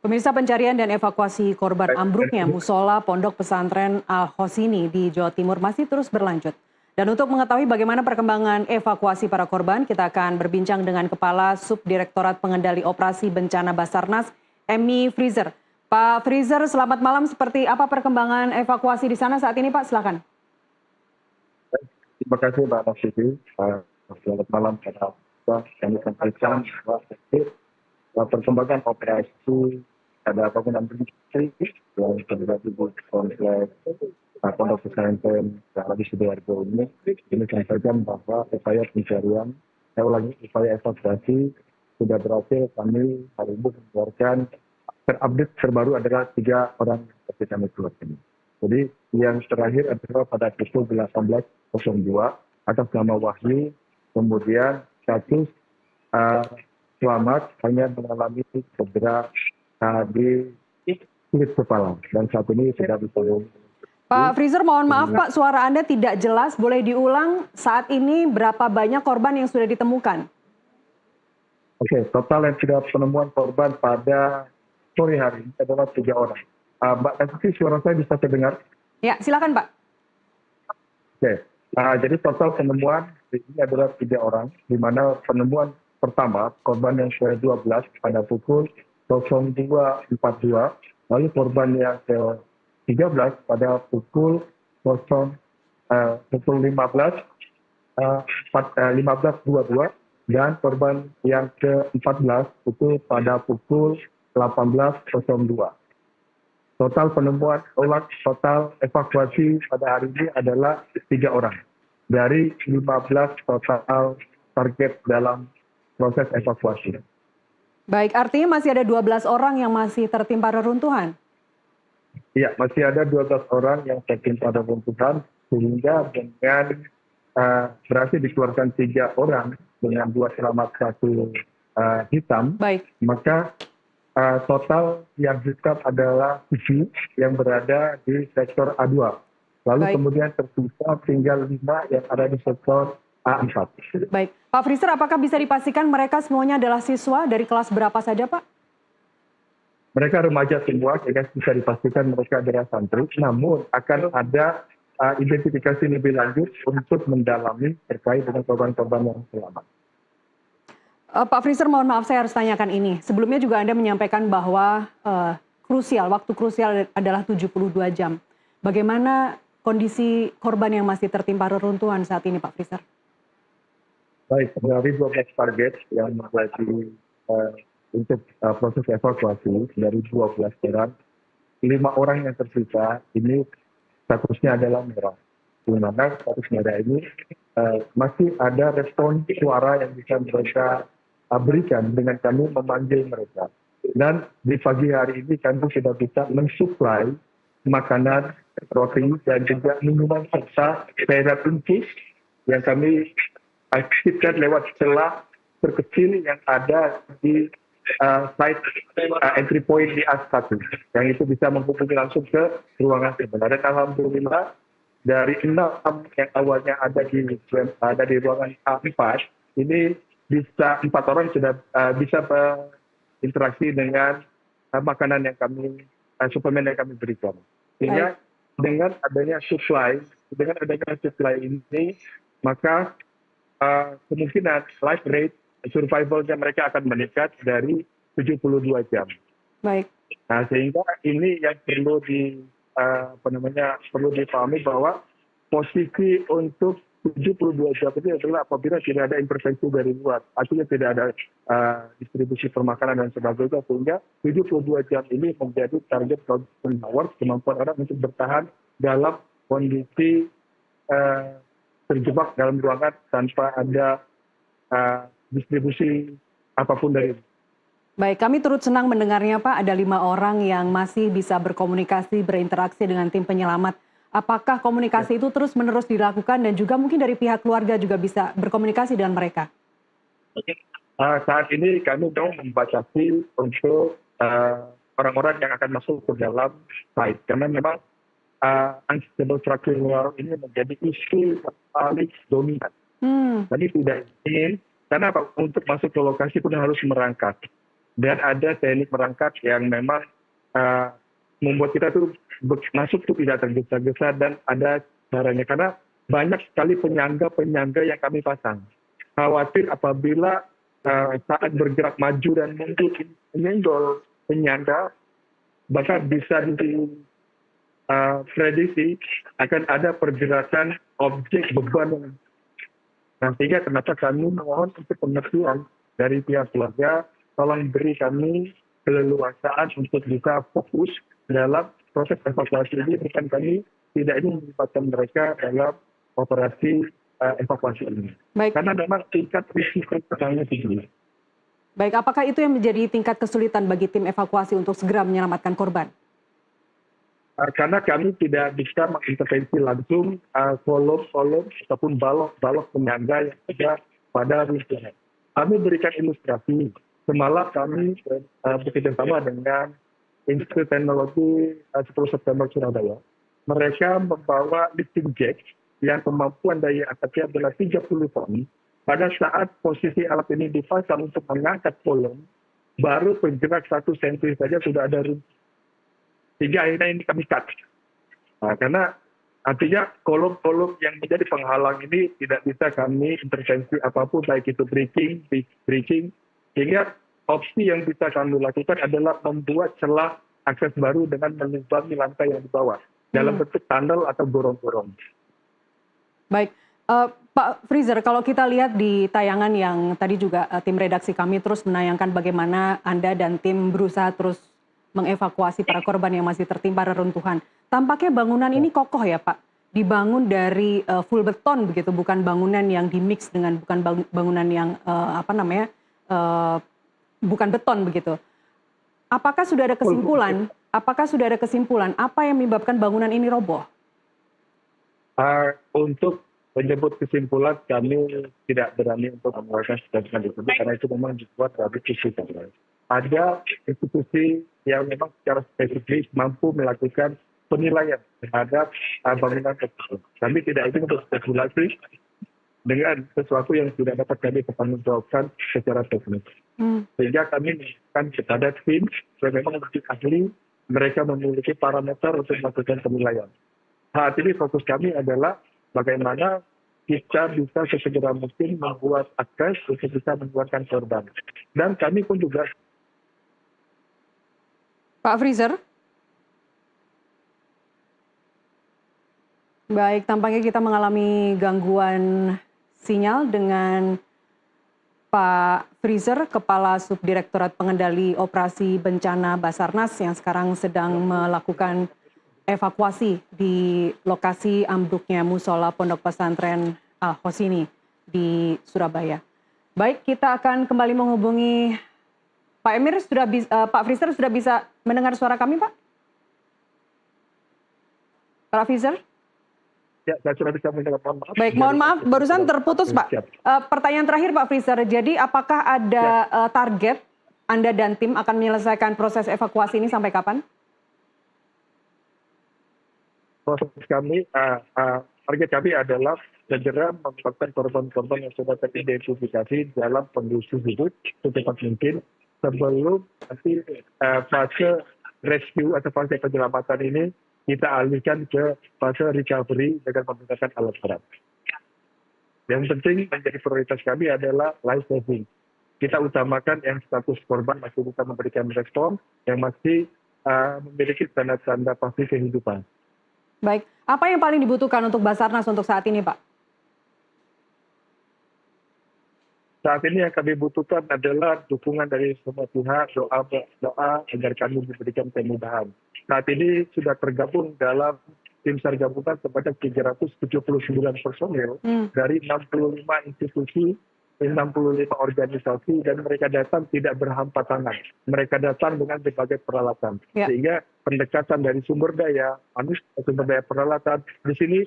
Pemirsa, pencarian dan evakuasi korban ambruknya musola Pondok Pesantren Al-Hosini di Jawa Timur masih terus berlanjut. Dan untuk mengetahui bagaimana perkembangan evakuasi para korban, kita akan berbincang dengan Kepala Subdirektorat Pengendali Operasi Bencana Basarnas, Emmy Freezer. Pak Freezer, selamat malam. Seperti apa perkembangan evakuasi di sana saat ini, Pak? Silakan. Terima kasih Mbak Nafisi. Selamat malam kepada kami sampaikan bahwa perkembangan operasi ada bangunan industri yang terjadi di kompleks Pondok Pesantren di Sidoarjo ini sampaikan bahwa upaya pencarian, upaya evakuasi sudah berhasil. Kami hari ini mengeluarkan terupdate terbaru adalah 3 orang yang kami keluarkan. Jadi yang terakhir adalah pada pukul 18.02 atas nama Wahyu, kemudian status selamat hanya mengalami cedera di kulit kepala dan saat ini sudah ditolong. Pak Freezer, mohon maaf Pak, suara Anda tidak jelas. Boleh diulang saat ini berapa banyak korban yang sudah ditemukan? Oke, total yang sudah penemuan korban pada sore hari ini adalah 3 orang. Mbak Nafisi, suara saya bisa terdengar? Ya, silakan Pak. Oke, jadi total penemuan ini adalah 3 orang, di mana penemuan pertama korban yang ke-12 pada pukul 02.42, lalu korban yang ke-13 pada pukul 15.22 dan korban yang ke-14 itu pada pukul 18.02. Total penemuan total evakuasi pada hari ini adalah 3 orang dari 15 total target dalam proses evakuasi. Baik, artinya masih ada 12 orang yang masih tertimpa reruntuhan? Iya, masih ada 12 orang yang tertimpa reruntuhan, sehingga dengan berhasil dikeluarkan 3 orang dengan 2 selamat 1 hitam. Baik. Maka total yang hitam adalah 7 yang berada di sektor A2. Lalu Baik. kemudian tersisa tinggal 5 yang ada di sektor A4. Baik, Pak Freezer, apakah bisa dipastikan mereka semuanya adalah siswa dari kelas berapa saja, Pak? Mereka remaja semua, sehingga bisa dipastikan mereka adalah santri. Namun akan ada identifikasi lebih lanjut untuk mendalami terkait dengan korban-korban yang selamat. Pak Freezer, mohon maaf saya harus tanyakan ini. Sebelumnya juga Anda menyampaikan bahwa waktu krusial adalah 72 jam. Bagaimana kondisi korban yang masih tertimpa reruntuhan saat ini, Pak Freezer? Baik, dari 12 target yang menjadi untuk proses evakuasi dari 12 orang, 5 orang yang tersisa ini statusnya adalah merah. Di mana status merah ini masih ada respon suara yang bisa mereka berikan dengan kami memanggil mereka. Dan di pagi hari ini kami sudah bisa mensuplai makanan, roti, dan juga minuman serta cairan infus yang kami aktifkan lewat celah terkecil yang ada di site entry point di A1 yang itu bisa menghubungi langsung ke ruangan sebenarnya. Dan alhamdulillah dari 6 yang awalnya ada di ruangan A4 ini bisa 4 orang sudah bisa berinteraksi dengan makanan yang suplemen yang kami berikan. Sehingga dengan adanya supply ini maka kemungkinan life rate survivalnya mereka akan meningkat dari 72 jam. Baik. Nah, sehingga ini yang perlu perlu dipahami bahwa posisi untuk 72 jam itu adalah apabila tidak ada intervensi dari luar, artinya tidak ada distribusi permakanan dan sebagainya, sehingga 72 jam ini menjadi target hours kemampuan orang untuk bertahan dalam kondisi terjebak dalam ruangan tanpa ada distribusi apapun dari itu. Baik, kami turut senang mendengarnya Pak, ada 5 orang yang masih bisa berkomunikasi, berinteraksi dengan tim penyelamat. Apakah komunikasi itu terus-menerus dilakukan dan juga mungkin dari pihak keluarga juga bisa berkomunikasi dengan mereka? Saat ini kami mau membatasi untuk orang-orang yang akan masuk ke dalam site. Karena memang unstable structural ini menjadi isu paling dominan. Jadi tidak ingin, karena untuk masuk ke lokasi pun harus merangkak. dan ada teknik merangkak yang memang membuat kita tuh masuk tuh tidak tergesa-gesa dan ada caranya karena banyak sekali penyangga yang kami pasang. Khawatir apabila saat bergerak maju dan mundur menyenggol penyangga, maka bisa prediksi akan ada pergerakan objek beban. Nah, sehingga kenapa kami mohon untuk pengertian dari pihak keluarga, tolong beri kami keleluasaan untuk bisa fokus dalam proses evakuasi ini. Bukan kami tidak ingin melibatkan mereka dalam operasi evakuasi ini. Baik. Karena memang tingkat risiko kesannya tinggi. Baik, apakah itu yang menjadi tingkat kesulitan bagi tim evakuasi untuk segera menyelamatkan korban? Karena kami tidak bisa mengintervensi langsung kolom-kolom ataupun balok penyangga yang ada pada rumah. Kami berikan ilustrasi. Semalam kami bekerjasama dengan Institut Teknologi 10 September Surabaya. Mereka membawa lifting jack yang kemampuan daya angkatnya adalah 30 ton. Pada saat posisi alat ini dipasang untuk mengangkat kolom, baru bergerak 1 cm saja sudah ada runtuh. Sehingga akhirnya ini kami cut. Karena artinya kolom-kolom yang menjadi penghalang ini tidak bisa kami intervensi apapun, baik itu breaching. Sehingga opsi yang bisa kami lakukan adalah membuat celah akses baru dengan melubangi lantai yang di bawah dalam bentuk tunnel atau gorong-gorong. Baik, Pak Freezer, kalau kita lihat di tayangan yang tadi juga tim redaksi kami terus menayangkan bagaimana Anda dan tim berusaha terus mengevakuasi para korban yang masih tertimpa reruntuhan. Tampaknya bangunan ini kokoh ya Pak, dibangun dari full beton begitu, bukan bangunan yang dimix dengan bangunan yang bukan beton begitu. Apakah sudah ada kesimpulan? Apa yang menyebabkan bangunan ini roboh? Untuk menyebut kesimpulan, kami tidak berani untuk mengeluarkan statement itu karena itu memang dibuat dari sisi kami. Ada institusi yang memang secara spesifik mampu melakukan penilaian terhadap bangunan tersebut. Kami tidak ingin berspekulasi dengan sesuatu yang tidak dapat kami pertanggungjawabkan secara teknis. Sehingga kami mengingatkan kepada tim yang memang memiliki ahli, mereka memiliki parameter untuk melakukan penilaian. Saat ini fokus kami adalah bagaimana kita bisa sesegera mungkin membuat akses untuk bisa mengeluarkan korban. Dan kami pun juga. Pak Freezer? Baik, tampaknya kita mengalami gangguan sinyal dengan Pak Freezer, Kepala Subdirektorat Pengendali Operasi Bencana Basarnas yang sekarang sedang melakukan evakuasi di lokasi ambruknya musola Pondok Pesantren Al-Hosini di Surabaya. Baik, kita akan kembali menghubungi Pak Emir. Pak Freezer sudah bisa mendengar suara kami, Pak? Pak Freezer? Ya, saya sudah bisa mendengar. Baik, mohon maaf, barusan terputus, Pak. Pertanyaan terakhir, Pak Freezer. Jadi, apakah ada target Anda dan tim akan menyelesaikan proses evakuasi ini sampai kapan? Proses kami, target kami adalah segera menetapkan korban-korban yang sudah teridentifikasi dalam kondisi hidup secepat mungkin sebelum nanti fase rescue atau fase penyelamatan ini kita alihkan ke fase recovery dengan menggunakan alat berat. Yang penting menjadi prioritas kami adalah life saving. Kita utamakan yang status korban masih bisa memberikan respon, yang masih memiliki tanda-tanda pasti kehidupan. Baik, apa yang paling dibutuhkan untuk Basarnas untuk saat ini, Pak? Saat ini yang kami butuhkan adalah dukungan dari semua pihak, doa agar kami diberikan kemudahan. Saat ini sudah tergabung dalam tim SAR gabungan sebanyak 379 personil dari 65 institusi, 65 organisasi, dan mereka datang tidak berhampa tangan. Mereka datang dengan berbagai peralatan. Ya. Sehingga pendekatan dari sumber daya, sumber daya peralatan di sini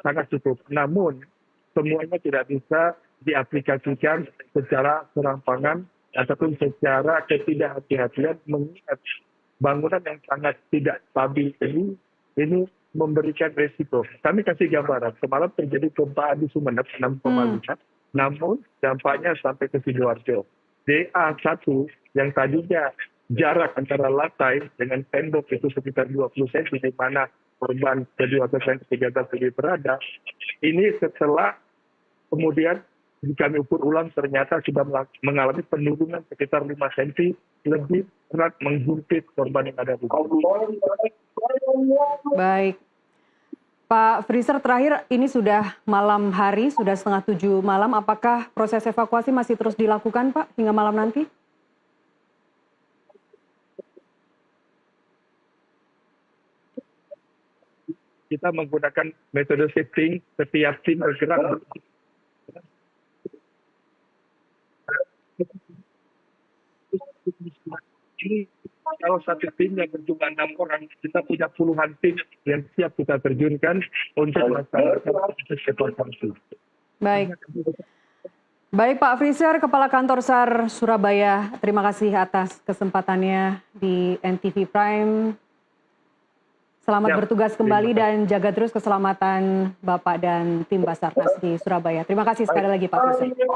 sangat cukup. Namun semuanya tidak bisa diaplikasikan secara serampangan ataupun secara ketidakhati-hatian, mengingat bangunan yang sangat tidak stabil ini memberikan resiko. Kami kasih gambaran, semalam terjadi gempa di Sumeneb 6,5, namun dampaknya sampai ke Sidoarjo. DA1 yang tadinya jarak antara lantai dengan tembok itu sekitar 20 cm, di mana korban kedua tersangka ketiga tersebut berada. Ini setelah kemudian kami ukur ulang ternyata sudah mengalami penurunan sekitar 5 cm, lebih berat menghimpit korban yang ada di bawah. Baik. Pak Freezer, terakhir ini sudah malam hari, sudah 6:30 malam. Apakah proses evakuasi masih terus dilakukan, Pak, hingga malam nanti? Kita menggunakan metode shifting, setiap tim bergerak. Ini kalau satu tim yang berjumlah 6 orang, kita punya puluhan tim yang siap kita terjunkan untuk melaksanakan proses evakuasi. Baik. Baik Pak Freezer, Kepala Kantor SAR Surabaya, terima kasih atas kesempatannya di NTV Prime. Selamat bertugas kembali dan jaga terus keselamatan Bapak dan tim Basarnas di Surabaya. Terima kasih sekali lagi Pak Freezer.